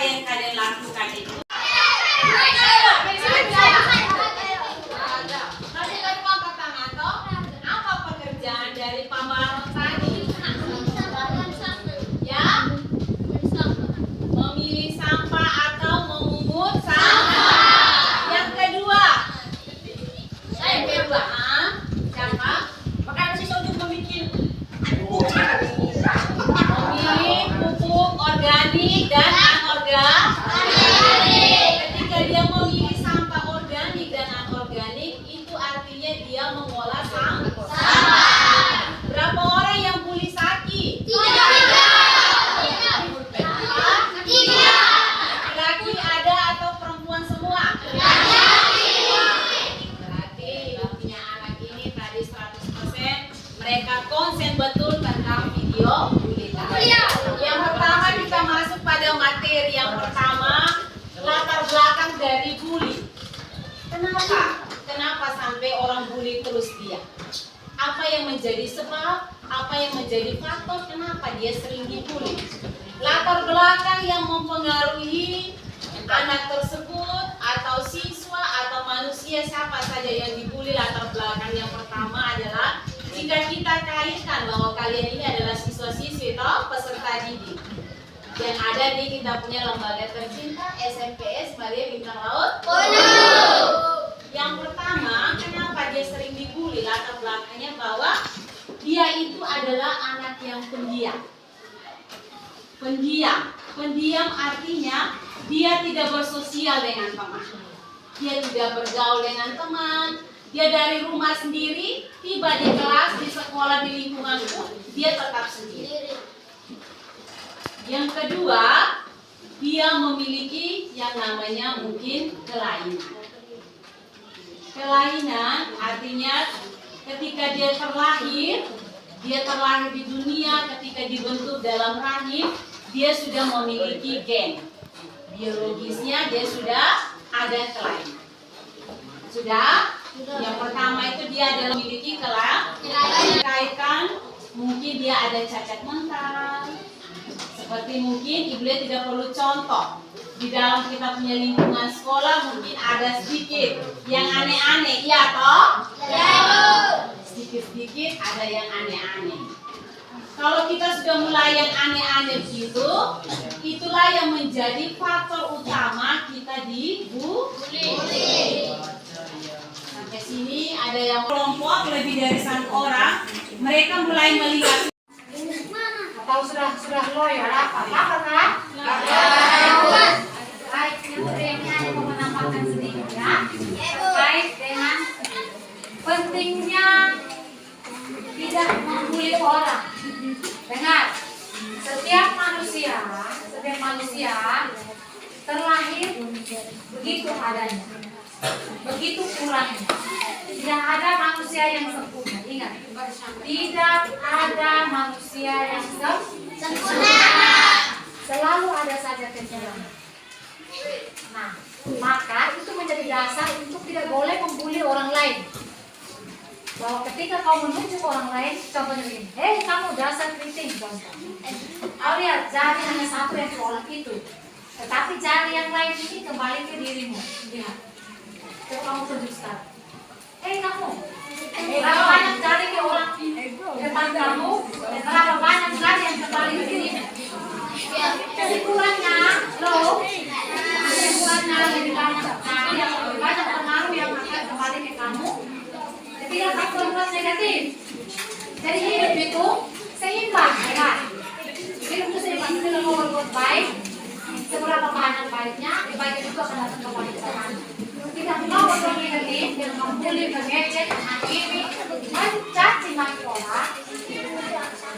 yang kalian lakukan itu? Apa pekerjaan dari Pak Baron tadi? Ya, memilih sampah atau memungut sampah. Yang kedua, siapa? Makanya siswa untuk memilih pupuk organik dan anorganik. Ketika dia memilih sampah organik dan anorganik, itu artinya dia mengolah sampah. Berapa orang yang bully Saki? Tiga. Laki ada atau perempuan semua? Berarti punya anak ini tadi 100% mereka konsen betul tentang video bully. Yang pertama kita masuk pada materi yang pertama, latar belakang dari bully. Kenapa sampai orang bully terus dia? Apa yang menjadi sebab? Apa yang menjadi faktor kenapa dia sering dibully? Latar belakang yang mempengaruhi anak tersebut atau siswa atau manusia siapa saja yang dibully. Latar belakang yang pertama adalah jika kita kaitkan bahwa kalian ini adalah siswa-siswi atau peserta didik yang ada di kita punya lembaga tercinta SMPS Maria Bintang Laut. Yang pertama, kenapa dia sering dibully? Latar belakangnya bahwa dia itu adalah anak yang pendiam. Pendiam artinya dia tidak bersosial dengan teman. Dia tidak bergaul dengan teman. Dia dari rumah sendiri, tiba di kelas, di sekolah, di lingkungan pun dia tetap sendiri. Yang kedua, dia memiliki yang namanya mungkin kelainan. Kelainan artinya ketika dia terlahir di dunia, ketika dibentuk dalam rahim, dia sudah memiliki gen. Biologisnya dia sudah ada kelainan. Sudah? Yang pertama itu dia adalah memiliki kelainan. Mungkin dia ada cacat mental. Seperti mungkin ibu tidak perlu contoh. Di dalam kita punya lingkungan sekolah mungkin ada sedikit yang aneh-aneh, iya toh? Sedikit-sedikit ada yang aneh-aneh. Kalau kita sudah mulai yang aneh-aneh gitu, itulah yang menjadi faktor utama kita dibully. Sampai sini ada yang kelompok lebih dari 1 orang, mereka mulai melihat. Atau sudah loyal apa kan? Baik, yang berikutnya aku menambahkan sedikit ya, terkait dengan pentingnya tidak membuli orang. Dengar, setiap manusia terlahir begitu adanya, begitu kurangnya. Tidak ada manusia yang sempurna. Ingat, tidak ada manusia yang sempurna. Selalu ada saja kekurangan. Nah, maka itu menjadi dasar untuk tidak boleh membuli orang lain. Bahwa ketika kau menunjuk orang lain, contohnya begini, kamu dasar keriting, contoh. Kau lihat, jari hanya satu yang seolah itu. Tetapi jari yang lain ini kembali ke dirimu. Lihat. Coba kamu tunjuk sekarang. Kamu, berapa banyak jari ke orang depan kamu, dan berapa banyak jari yang kembali ke dirimu. Kesimpulannya, lebih banyak jari yang lebih banyak pengaruh yang akan kembali ke kamu. Ketika kamu berbuat negatif, jadi hidup itu seimbang, kan? Hidup itu seimbang. Ketika kamu berbuat baik, seberapa banyak baiknya, baiknya itu akan datang kembali ke kamu. Ketika kamu berbuat negatif, dan kamu bully, mengejek, menghakimi, mencaci maki orang,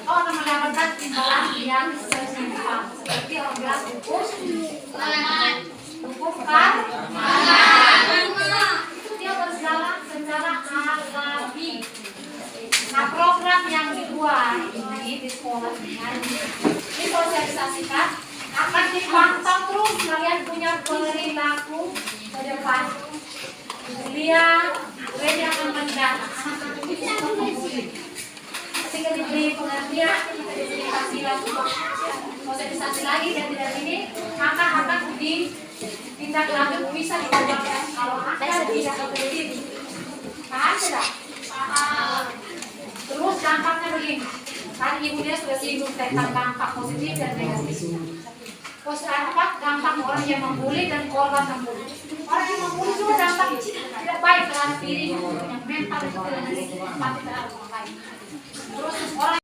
kau akan mendapatkan imbalan yang seimbang. Seperti orang bilang hukum karma. Itu dia berjalan secara alami. Nah, program yang dibuat ini di sekolah ini disosialisasikan akan dipantau terus. Kalian punya perilaku ke depan. Lihat, mereka akan mendatang anak-anak itu membuli. Ketika diberi pengertian, kita diberi kasih lagu sosialisasi lagi dan tidak ini, maka akan tindak lanjut bisa diubahkan kalau Anda tidak positif. Paham tidak? Paham. Terus dampaknya begini. Tadi Ibu dia sudah singgung tentang dampak positif dan negatif. Dampak orang yang membuli dan korban membuli. Orang yang membuli juga dampak tidak baik terhadap dirinya, yang mental itu tidak negatif, tapi terhadap orang lain. Terus orang